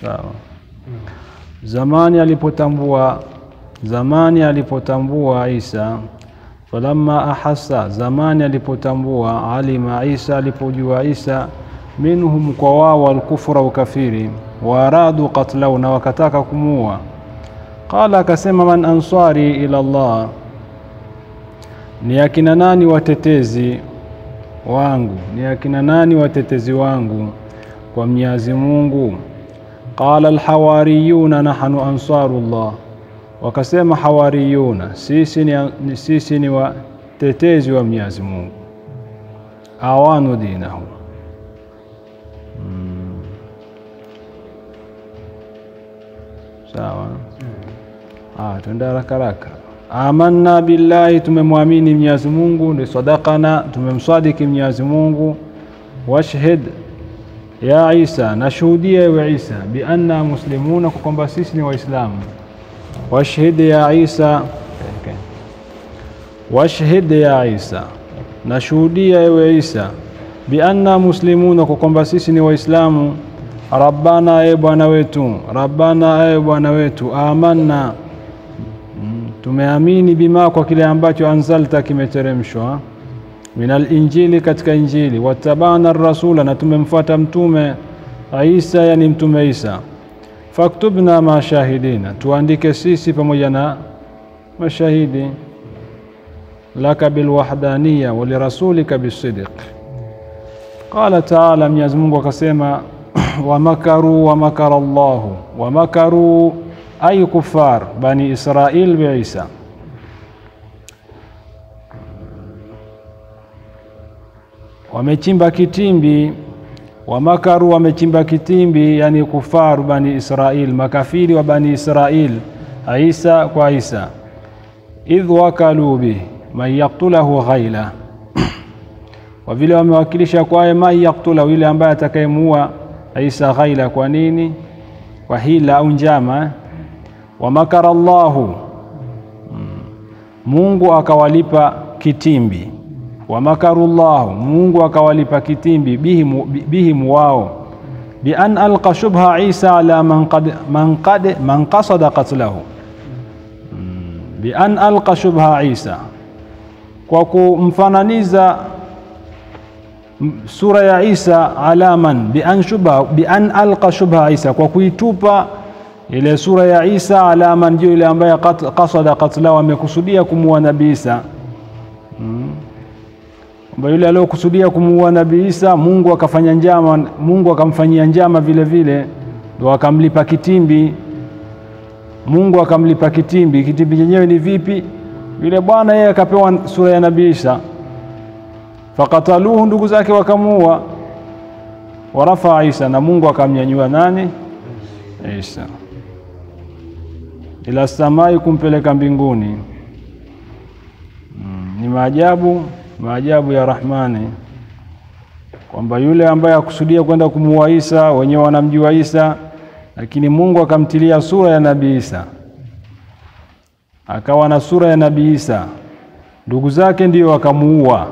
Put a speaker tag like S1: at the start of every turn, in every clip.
S1: sawa. Zamani alipotambua Isa, falamma ahassa, zamani alipotambua, alima Isa, alipojua Isa, minhum kwa wao al-kufra ukafiri, waradu qatlahu, na wakataka kumuua. Qala, akasema, man ansari ila Allah, ni akina nani watetezi wangu, ni akina nani watetezi wangu kwa Mwenyezi Mungu? Qala al-hawariyuna nahnu ansarullah, wakasema hawariyuna, sisi ni watetezi wa Mwenyezi Mungu. Awanu dinahu, sawa. Tuende haraka. Amanna billahi, tumemwamini Mwenyezi Mungu, ni sadaqana, tumemsadiki Mwenyezi Mungu. Washhid ya Isa, nashuhudia ewe Isa, bi anna muslimuna, kwamba sisi ni waislamu. Washhid ya Isa, washhid ya Isa, nashuhudia ewe Isa, bi anna muslimuna, kwamba sisi ni waislamu. Rabbana, e Bwana wetu, Rabbana, e Bwana wetu, amanna, tumeamini, bima, kwa kile ambacho anzalta, kimeteremshwa, minal injili, katika injili, watabana ar-rasula, na tumemfuata mtume Isa, yani mtume Isa. Faktubna ma shahidina, tuandike sisi pamoja na mashahidi. Laka bil wahdaniyya wa lirasulika bisidq. Qala ta'ala, Mwenyezi Mungu akasema, wa makara Allahu, wa makaru ay kufar bani Israil bi Isa. Wamechimba kitimbi, wa makaru, wamechimba kitimbi, yani kufaru bani Israil, makafiri wa bani Israil, Isa kwa Isa. Idh wakalu bi man yaqtulahu ghaila, wa vile wamewakilisha kwa man yaqtulahu, yule ambaye atakayemuua Isa ghaila. Kwa nini? Kwa hila au njama. Wa makara Allahu, Mungu akawalipa kitimbi. Wa makarullahu, Mungu akawalipa kitimbi, bihim wao, bi an alqa shubha Isa ala man qasada qatlahu. Bi an alqa shubha Isa, kwa kumfananiza sura ya Isa, alaman bi an alqa shubha Isa, kwa kuitupa ile sura ya Isa, alaman, ndio ile ambaye qasada qatlahu, amekusudia kumuua Nabii Isa. Yule aliyokusudia kumuua Nabii Isa, Mungu akafanya njama, Mungu akamfanyia njama vile vile, ndio akamlipa kitimbi. Mungu akamlipa kitimbi. Kitimbi chenyewe ni vipi? Yule bwana yeye akapewa sura ya Nabii Isa, fakataluhu, ndugu zake wakamuua. Warafa Isa, na Mungu akamnyanyua nani? Isa ila samai, kumpeleka mbinguni. Ni maajabu ya Rahmani, kwamba yule ambaye akusudia kwenda kumuua Isa, wenyewe wanamjua Isa, lakini Mungu akamtilia sura ya Nabii Isa, akawa na sura ya Nabii Isa. Ndugu zake ndio wakamuua,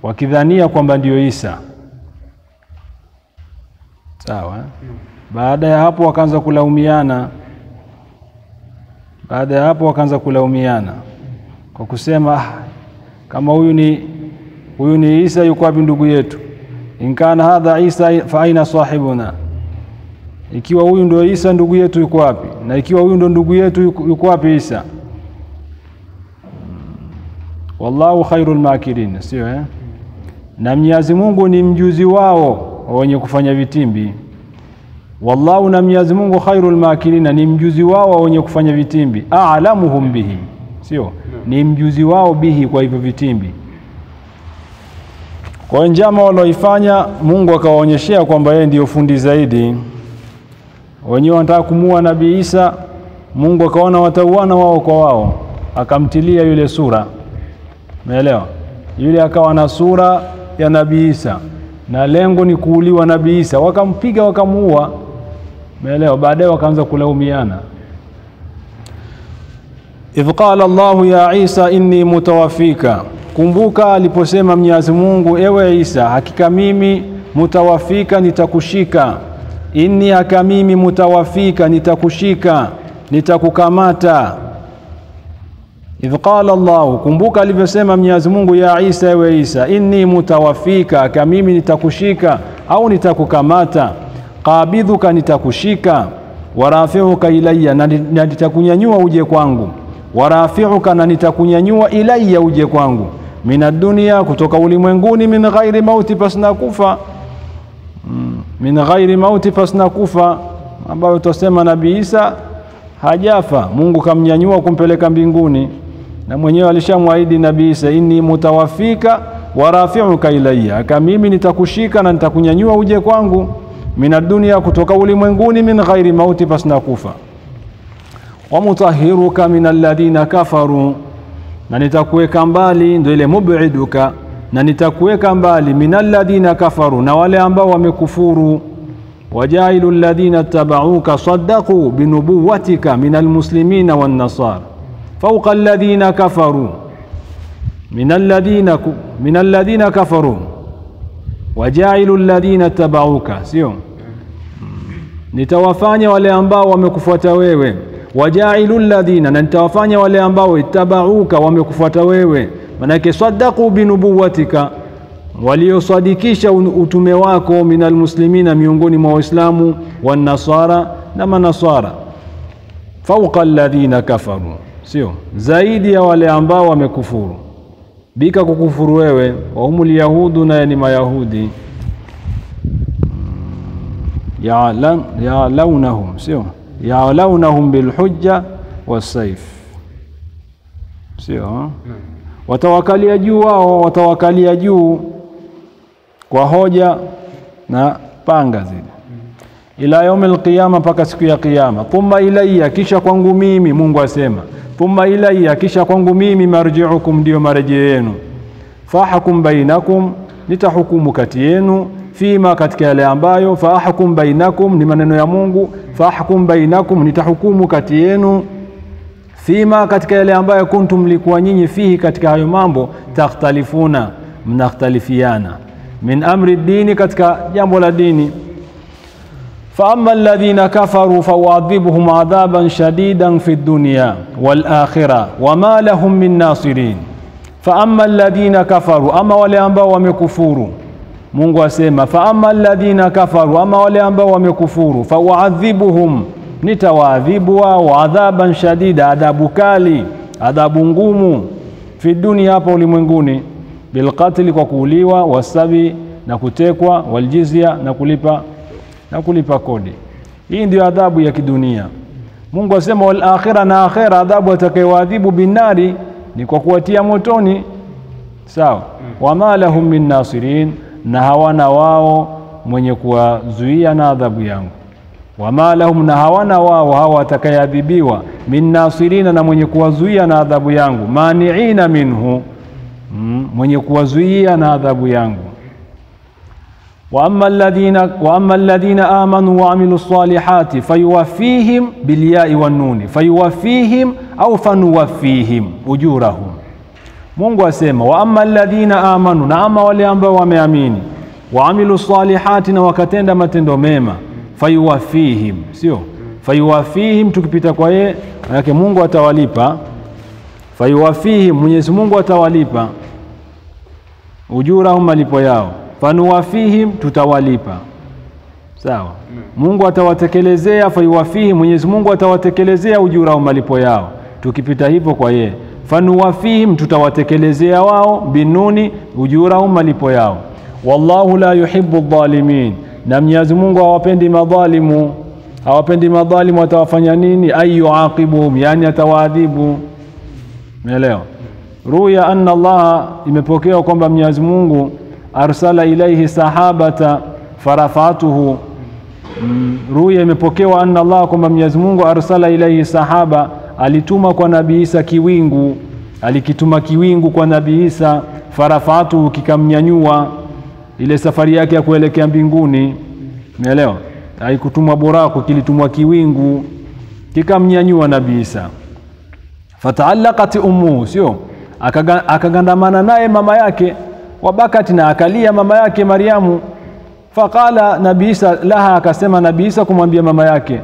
S1: wakidhania kwamba ndio Isa, sawa. Baada ya hapo wakaanza kulaumiana, kwa kusema, kama huyu ni Isa, yuko wapi ndugu yetu? Inkana hadha Isa fa aina sahibuna, ikiwa huyu ndio Isa, ndugu yetu yuko wapi? Na ikiwa huyu ndio ndugu yetu, yuko wapi Isa? Wallahu khairul makirin, sio na Mwenyezi Mungu ni mjuzi wao wenye kufanya vitimbi. Wallahu, na Mwenyezi Mungu khairul makirin, ni mjuzi wao wenye kufanya vitimbi. A'lamuhum bihi, sio ni mjuzi wao bihi, kwa hivyo vitimbi. Kwa njama walioifanya, Mungu akawaonyeshea kwamba yeye ndio fundi zaidi. Wenyewe wanataka kumuua Nabii Isa, Mungu akaona watauana wao kwa wao, akamtilia yule sura. Umeelewa? Yule akawa na sura ya Nabii Isa, na lengo ni kuuliwa Nabii Isa, wakampiga wakamuua. Umeelewa? Baadaye wakaanza kulaumiana. Idh qala Allahu ya Isa inni mutawaffika, kumbuka aliposema Mwenyezi Mungu, ewe Isa, hakika mimi mutawafika, nitakushika. inni hakamimi mutawafika, nitakushika, nitakukamata. Idh qala Allah, kumbuka alivyosema Mwenyezi Mungu, ya Isa, ewe Isa, inni mutawafika, hakamimi nitakushika au nitakukamata. Qabidhuka, nitakushika. Warafi'uka ilayya, na nitakunyanyua uje kwangu. Warafi'uka, na nitakunyanyua ilayya uje kwangu. Minad dunya, kutoka ulimwenguni. Min ghairi mauti, pasna kufa. Min ghairi mauti, pasna kufa, ambayo tusema Nabii Isa hajafa, Mungu kamnyanyua kumpeleka mbinguni, na mwenyewe alishamwaahidi Nabii Isa, inni mutawafika wa rafi'uka ilayya, kama mimi nitakushika na nitakunyanyua uje kwangu. Minad dunya, kutoka ulimwenguni. Min ghairi mauti, pasna kufa. Wa mutahhiruka minal ladina kafaru, na nitakuweka mbali, ndio ile mub'iduka, na nitakuweka mbali minal ladina kafaru, na wale ambao wamekufuru. Wajailu alladhina tabauka saddaqu binubuwatika minal muslimina wan nasara fawqa alladhina kafaru minal ladhina kafaru. Wajailu alladhina tabauka, sio nitawafanya wale ambao wamekufuata wewe. Wajailu alladhina, na nitawafanya wale ambao ittabauka, wamekufuata wewe. Manake saddaqu binubuwatika, waliosadikisha utume wako. Minal muslimina, miongoni mwa Waislamu. Wan nasara, na manasara. Fawqa alladhina kafaru, sio zaidi ya wale ambao wamekufuru. Bika, kukufuru wewe. Wa humul yahudu, na ni mayahudi. Ya'lawnahum, sio ya'lawnahum bilhujja wasayf, sio watawakalia juu wao, watawakalia juu kwa hoja na panga zile. Ila yaumil qiyama, paka siku ya kiyama. Thumma ilayya, kisha kwangu mimi. Mungu asema thumma ilayya, kisha kwangu mimi. Marji'ukum, ndio marejeo yenu. Fahkum bainakum, nitahukumu kati yenu. Fima, katika yale ambayo. Fahkum bainakum, ni maneno ya Mungu. Fahkum bainakum, nitahukumu kati yenu. Fima, katika yale ambayo. Kuntum, mlikuwa nyinyi. Fihi, katika hayo mambo. Takhtalifuna, mnakhtalifiana. Min amri dini, katika jambo la dini. Fa amma alladhina kafaru fa'adhibuhum adhaban shadidan fi dunya wal akhirah wama lahum min nasirin. Fa amma alladhina kafaru, ama wale ambao wamekufuru. Mungu asema fa amma alladhina kafaru, ama wale ambao wamekufuru. Fa'adhibuhum, nitawaadhibu wao. Adhaban shadida, adhabu kali, adhabu ngumu. Fi dunya, hapa ulimwenguni. Bilqatli, kwa kuuliwa. Wasabi, na kutekwa. Waljizya, na kulipa kodi. Hii ndio adhabu ya kidunia. Mungu asema wal akhirah, na akhira adhabu atakayoadhibu binari, ni kwa kuwatia motoni. Sawa. Wama lahum min nasirin, na hawana wao mwenye kuwazuia na adhabu yangu. Wama lahum, na hawana wao hawa atakayeadhibiwa. Min nasirina, na mwenye kuwazuia na adhabu yangu. Mani'ina minhu, mwenye kuwazuia na adhabu yangu. Wa amma alladhina amanu wa amilu salihati fayuwaffihim bilyai wan nuni. Fayuwaffihim au fanuwaffihim ujurahum. Mungu asema wa amma alladhina amanu, na ama wale ambao wameamini. Wa amilu salihati, na wakatenda matendo mema. Fayuwaffihim, sio fayuwaffihim tukipita kwa yeye, manake Mungu atawalipa. Fayuwaffihim, Mwenyezi Mungu atawalipa. Ujurahum, malipo yao. Fanuwafihim, tutawalipa. Sawa. Mungu atawatekelezea. Fayuwafihim, Mwenyezi Mungu atawatekelezea ujurahum, malipo yao. Tukipita hivyo kwa ye. Fanuwafihim, tutawatekelezea wao. Binuni, ujurahum, malipo yao. Wallahu la yuhibbu adh-dhalimin, na Mwenyezi Mungu hawapendi madhalimu. Hawapendi madhalimu. Atawafanya nini? Ayuaqibuhum, yani atawaadhibu. Umeelewa? Ruya anna Allah, imepokewa kwamba Mwenyezi Mungu arsala ilayhi sahabata farafatuhu. Ruya imepokewa anna Allah, kwamba Mwenyezi Mungu arsala ilayhi sahaba, alituma kwa Nabii Isa kiwingu. Alikituma kiwingu kwa Nabii Isa. Farafatuhu, kikamnyanyua ile safari yake ya kuelekea mbinguni. Umeelewa? Haikutumwa buraku, kilitumwa kiwingu kikamnyanyua Nabii Isa. Fata'allaqat ummu, sio akagandamana naye mama yake. Wabakati, na akalia mama yake Mariamu. Faqala Nabii Isa laha, akasema Nabii Isa kumwambia mama yake,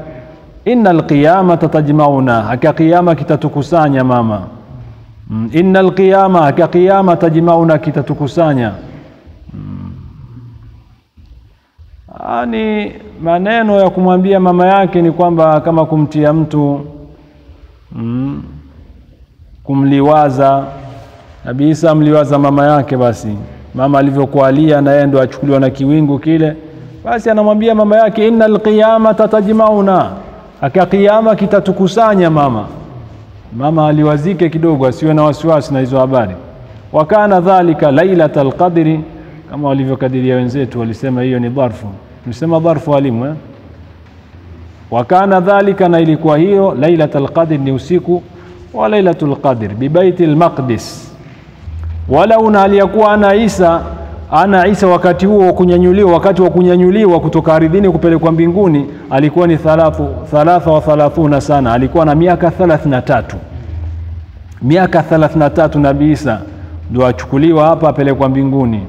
S1: innal qiyamata tajma'una, hakika kiyama kitatukusanya mama. Innal qiyama, hakika kiyama tajma'una, kitatukusanya. Ani maneno ya kumwambia mama yake ni kwamba kama kumtia mtu kumliwaza. Nabii Isa mliwaza mama yake, basi mama alivyokualia na yeye ndo achukuliwa na kiwingu kile, basi anamwambia mama yake, innal qiyamata tajma'una, hakika kiyama kitatukusanya mama. Mama aliwazike kidogo, asiwe na wasiwasi na hizo habari. Wakana dhalika lailatul qadri, kama walivyokadiria wenzetu, walisema hiyo ni dharfu. Tunasema dharfu alimu Wakana dhalika, na ilikuwa hiyo lailatul qadri ni usiku wa lailatul qadri bi baitil maqdis. Wala unaliyakuwa ana Isa wakati huo kunyanyuliwa, wakati wa kunyanyuliwa kutoka ardhini kupelekwa mbinguni alikuwa ni 33 sana, alikuwa na miaka 33. Miaka 33 Nabii Isa ndio achukuliwa hapa apelekwa mbinguni.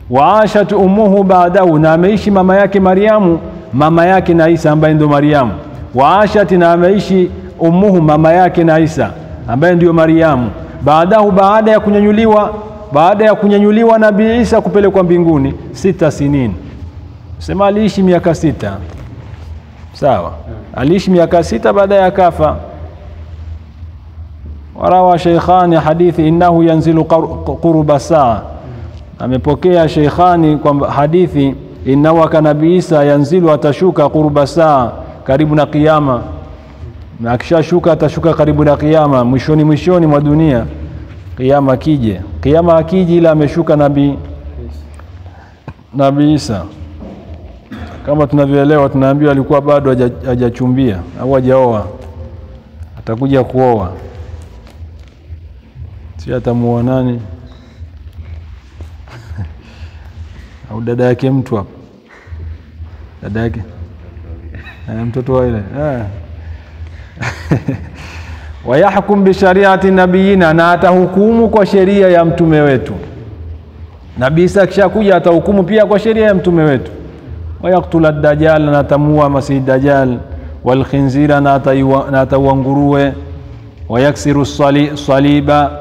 S1: Waashat ummuhu ba'dahu, na ameishi mama yake Mariamu, mama yake na Isa ambaye ndio Mariamu. Waashat, na ameishi ummuhu, mama yake na Isa ambaye ndio Mariamu, ba'dahu, baada ya kunyanyuliwa Nabii Isa kupelekwa mbinguni 6 sinini. Sema aliishi miaka 6. Sawa, aliishi miaka 6 baada ya kafa. Warawa Sheikhani hadithi innahu yanzilu qurba saa, amepokea Sheikhani kwamba hadithi innahu Nabii Isa yanzilu, atashuka qurba saa, karibu na kiyama, na akishashuka atashuka karibu na kiyama, mwishoni mwa dunia kiyama kije. Kiyama akiji ila ameshuka Nabii Isa. Kama tunavyoelewa, tunaambiwa alikuwa bado hajachumbia au hajaoa, atakuja kuoa. Si atamuoa nani? Au dada yake mtu hapo, dada yake mtoto wa ile wayahkum bi shari'ati nabiyina, na atahukumu kwa sheria ya mtume wetu. Nabii Isa kishakuja atahukumu pia kwa sheria ya mtume wetu. Wayaktula ad-dajjal, na atamua Masih Dajjal, wal khinzira, na ataua nguruwe, wayaksiru saliba,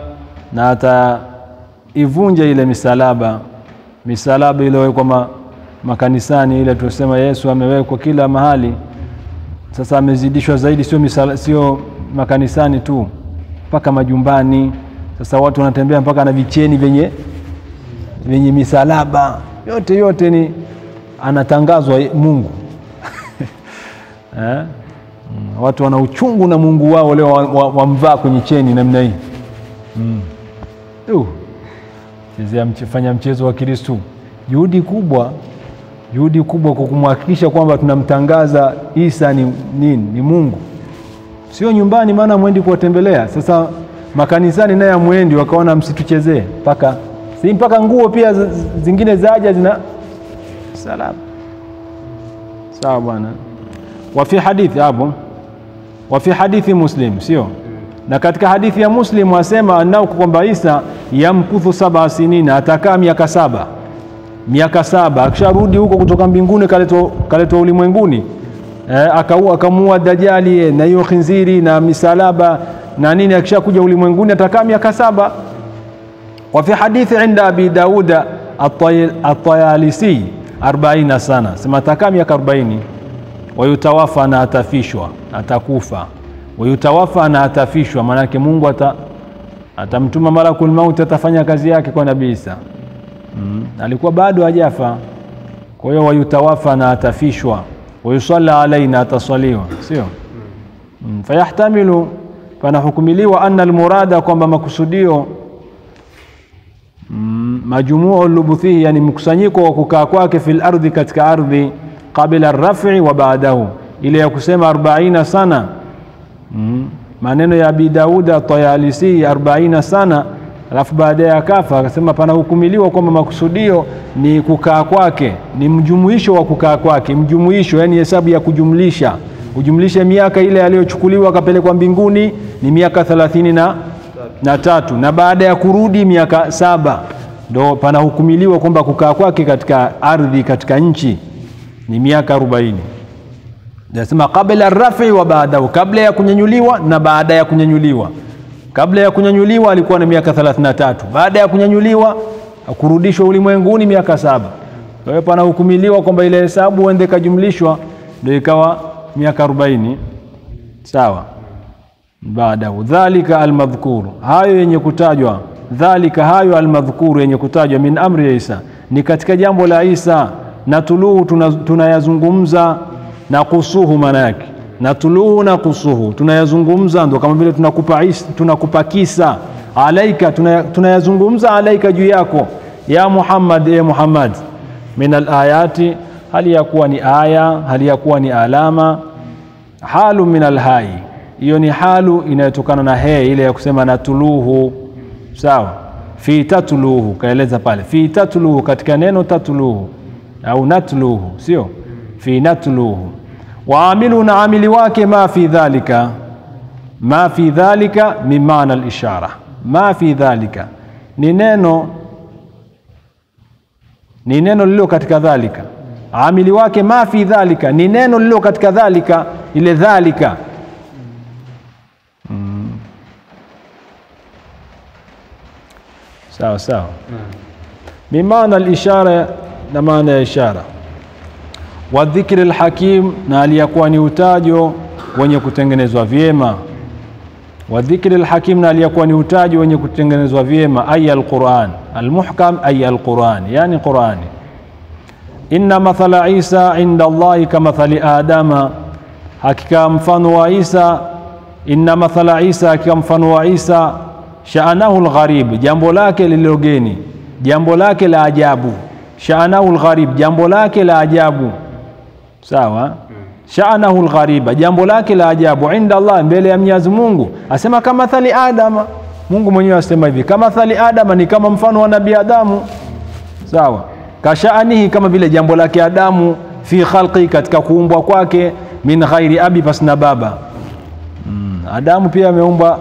S1: na ataivunja ile misalaba iliyowekwa makanisani, ile tusema Yesu amewekwa kila mahali. Sasa amezidishwa zaidi, sio makanisani tu, mpaka majumbani. Sasa watu wanatembea mpaka na vicheni venye misalaba. Yote ni anatangazwa Mungu. Watu wana uchungu na Mungu wao leo, wamvaa kwenye cheni namna hii. Fanya mchezo wa Kristo. Juhudi kubwa kwa kumhakikisha kwamba tunamtangaza Isa ni Mungu. Sio nyumbani, maana mwendi kuwatembelea. Sasa makanisani naye mwendi, wakaona msituchezee, mpaka nguo pia zingine zaja zina salamu. Sawa bwana. Wa fi hadithi Muslim, sio? Na katika hadithi ya Muslim wasema anao kwamba Isa yamkuthu 7 sinina, atakaa miaka 7. Miaka 7 akisharudi huko kutoka mbinguni, kaletwa ulimwenguni, akamuua Dajjali na hiyo khinziri na misalaba na nini. Akishakuja ulimwenguni atakaa miaka 7. Wa fi hadithi inda Abi Daud at-Tayalisi 40 sana, sema atakaa miaka 40. Wayutawafa, na atafishwa, atakufa. Wayutawafa, na atafishwa, maana yake Mungu atamtuma malakul maut, atafanya kazi yake kwa Nabii Isa. Alikuwa bado hajafa. Kwa hiyo wayutawafa, na atafishwa. Wayusalla alaina, atasaliwa, sio? Fayahtamilu, panahukumiliwa anna almurada, kwamba makusudio majumuu lubuthihi, yani mkusanyiko wa kukaa kwake fil ardhi, katika ardhi, qabla ar-raf'i wa ba'dahu, ile ya kusema 40 sana. Maneno ya Abi Daud at-Tayalisi 40 sana, alafu baadaye akafa. Akasema panahukumiliwa kwamba makusudio ni kukaa kwake, ni mjumuisho wa kukaa kwake. Mjumuisho yani hesabu ya ujumlishe miaka ile aliyochukuliwa akapelekwa mbinguni ni miaka 33, na baada ya kurudi miaka 7. ndo panahukumiliwa kwamba kukaa kwake katika ardhi, katika nchi ni miaka 40. Nasema kabla ar-raf'i wa ba'dahu, kabla ya kunyanyuliwa na baada ya kunyanyuliwa. Kabla ya kunyanyuliwa alikuwa na miaka 33, baada ya kunyanyuliwa kurudishwa ulimwenguni miaka 7. Kwa hiyo panahukumiliwa kwamba ile hesabu uende kajumlishwa ndio ikawa miaka 40. Sawa. Baada dhalika almadhkur, hayo yenye kutajwa, dhalika hayo almadhkur yenye kutajwa min amri Isa, ni katika jambo la Isa. Na tuluhu tunayazungumza, na kusuhu maana yake na tuluhu na kusuhu tunayazungumza, ndo kama vile tunakupa kisa alaika, tunayazungumza alaika juu yako ya Muhammad, ya Muhammad, min alayati, hali ya kuwa ni aya, hali ya kuwa ni alama, halu min alhai, hiyo ni halu inayotokana na he ile ya kusema na tuluhu. Sawa. Fi tatluhu, kaeleza pale fi tatluhu, katika neno tatluhu au natluhu, sio fi natluhu. Wa amilu, na amili wake, ma fi dhalika, ma fi dhalika min maana al-ishara. Ma fi dhalika ni neno lilo katika dhalika. Amili wake ma fi dhalika ni neno lilo katika dhalika, ile dhalika. Sawa sawa. Min maana al-ishara, na maana ya ishara. Wa dhikri al-hakim, na aliyakuwa ni utajo wenye kutengenezwa vyema. Wa dhikri al-hakim, na aliyakuwa ni utajo wenye kutengenezwa vyema. Aya al-Qur'an al-muhkam, aya al-Qur'an, yani Qur'ani. Inna mathala Isa inda Allahi kamathali Adama, hakika mfano wa Isa, inna mathala Isa, hakika mfano wa Isa, sha'anahu al-gharib, jambo lake lililogeni, jambo lake la ajabu. Sha'anahu al-gharib, jambo lake la ajabu. Sawa. Sha'anahu al-ghariba, jambo lake la ajabu, inda Allah, mbele ya Mwenyezi Mungu. Asema kama thali Adama, Mungu mwenyewe asema hivi, kama thali Adama, ni kama mfano wa Nabii Adamu. Sawa. Kasha'anihi, kama vile jambo lake Adamu, fi khalqi, katika kuumbwa kwake, min ghairi abi, pasina baba. Adamu pia ameumbwa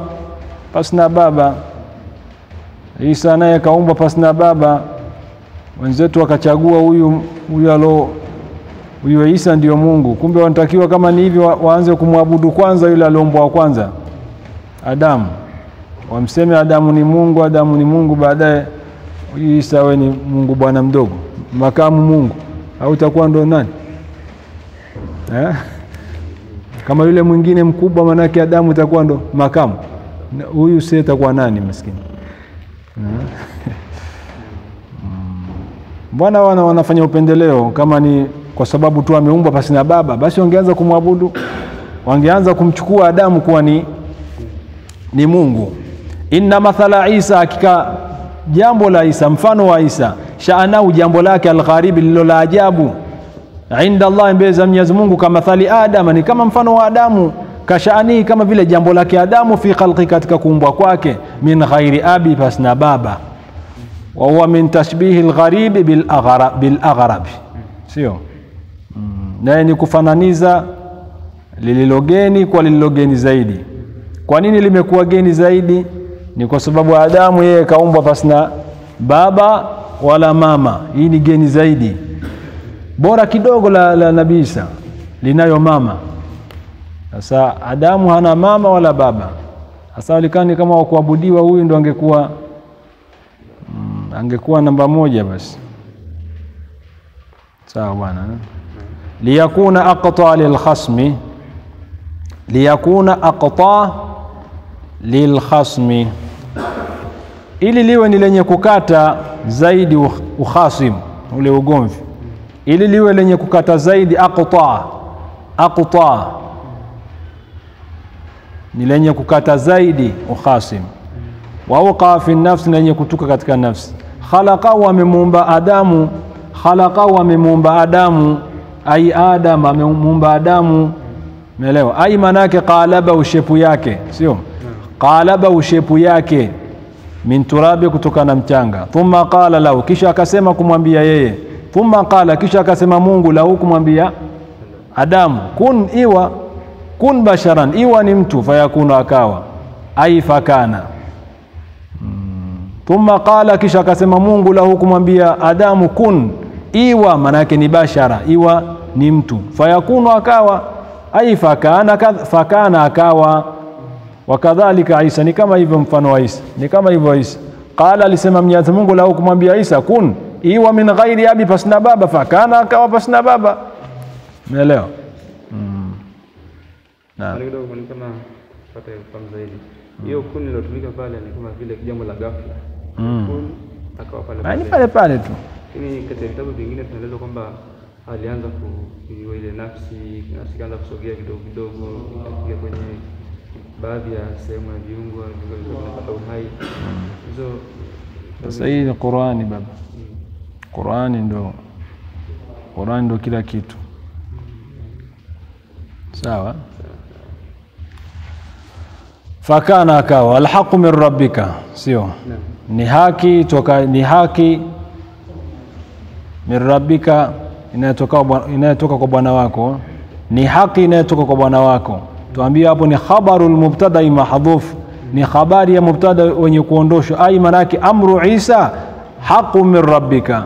S1: pasina baba. Isa naye kaumbwa pasina baba. Wenzetu wakachagua huyu Isa ndio Mungu. Kumbe wanatakiwa kama ni hivyo waanze kumwabudu kwanza yule alioumbwa kwanza, Adamu. Wamseme Adamu ni Mungu, Adamu ni Mungu, baadaye Isa wewe ni Mungu bwana mdogo, makamu Mungu. Au utakuwa ndo nani? Kama yule mwingine mkubwa, manake Adamu itakuwa ndo makamu. Huyu sasa itakuwa nani maskini? Bwana wanafanya upendeleo, kama ni kwa sababu tu ameumbwa pasi na baba, basi wangeanza kumwabudu, wangeanza kumchukua Adamu kuwa ni Mungu. Inna mathala Isa, hakika jambo la Isa, mfano wa Isa, sha'anahu, jambo lake, al-gharib, lilo la ajabu, inda Allah, mbele za Mwenyezi Mungu, kama thali Adama, ni kama mfano wa Adamu, kasha'ani, kama vile jambo lake Adamu, fi khalqi, katika kuumbwa kwake, min ghairi abi, pasna baba. Wa huwa min tashbihi al-gharib bil aghrab, sio naye ni kufananiza lililogeni kwa lililogeni zaidi. Kwa nini limekuwa geni zaidi? Ni kwa sababu Adamu yeye kaumbwa pasina baba wala mama. Hii ni geni zaidi. Bora kidogo la Nabii Isa linayo mama. Sasa Adamu hana mama wala baba. Sasa walikani kama wakuabudiwa, huyu ndo angekuwa namba moja basi. Sawa bwana. Liyakuna aqta lilkhasmi, liyakuna aqta lilkhasmi, ili liwe ni lenye kukata zaidi ukhasim, ule ugomvi, ili liwe lenye kukata zaidi. Aqta ni lenye kukata zaidi ukhasim. Wa waqa fi nafsi, lenye kutuka katika nafsi. Khalaqahu, amemuumba Adamu, khalaqahu, amemuumba Adamu, ai Adam, amemuumba Adamu. Umeelewa? Ai manake qalaba, ushepu yake, sio qalaba, ushepu yake, min turabi, kutoka na mchanga. Thumma qala lahu, kisha akasema kumwambia yeye. Thumma qala, kisha akasema Mungu lahu, kumwambia Adamu, kun basharan, iwa ni mtu, fayakunu, akawa, ai fakana. Thumma qala, kisha akasema Mungu lahu kumwambia Adamu, kun, iwa, manake ni bashara, iwa ni mtu. Fayakunu, akawa, ai fakana, akawa. Wakadhalika Isa, ni kama hivyo mfano wa Isa, ni kama hivyo Isa. Qala, alisema Mwenyezi Mungu lahu kumwambia Isa, kun, iwa min ghairi abi, pasna baba, fakana, akawa pasna baba. Umeelewa?
S2: Na kidogo kama pata kufahamu zaidi. Hiyo kun iliyotumika pale ni kama vile jambo la ghafla. Kun akawa pale.
S1: Ni pale pale tu.
S2: Lakini katika vitabu vingine tunaeleza kwamba alianza kuiwa ile nafsi kaanza kusogea kidogo kidogo katika kwenye baadhi ya sehemu ya viungo vinapata uhai. Hizo
S1: sasa hii ni Qur'ani baba. Qur'ani ndo kila kitu. Sawa? Fakana, akawa. Alhaqu min rabbika, sio? Ni haki min rabbika, inayotoka kwa Bwana wako. Ni haki inayotoka kwa Bwana wako. Tuambie hapo ni khabarul mubtada mahdhuf, ni habari ya mubtada wenye kuondoshwa. Ai manake amru Isa haqu min rabbika,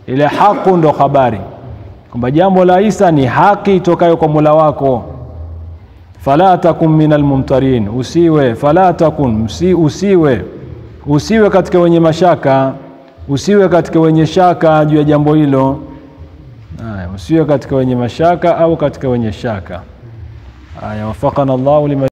S1: ile haqu ndo habari kwamba jambo la Isa ni haki itokayo kwa Mola wako. Fala takun minal mumtarin, usiwe katika wenye mashaka, usiwe katika wenye shaka juu ya jambo hilo. Usiwe katika wenye mashaka au katika wenye shaka. Wafaqana Allahu lima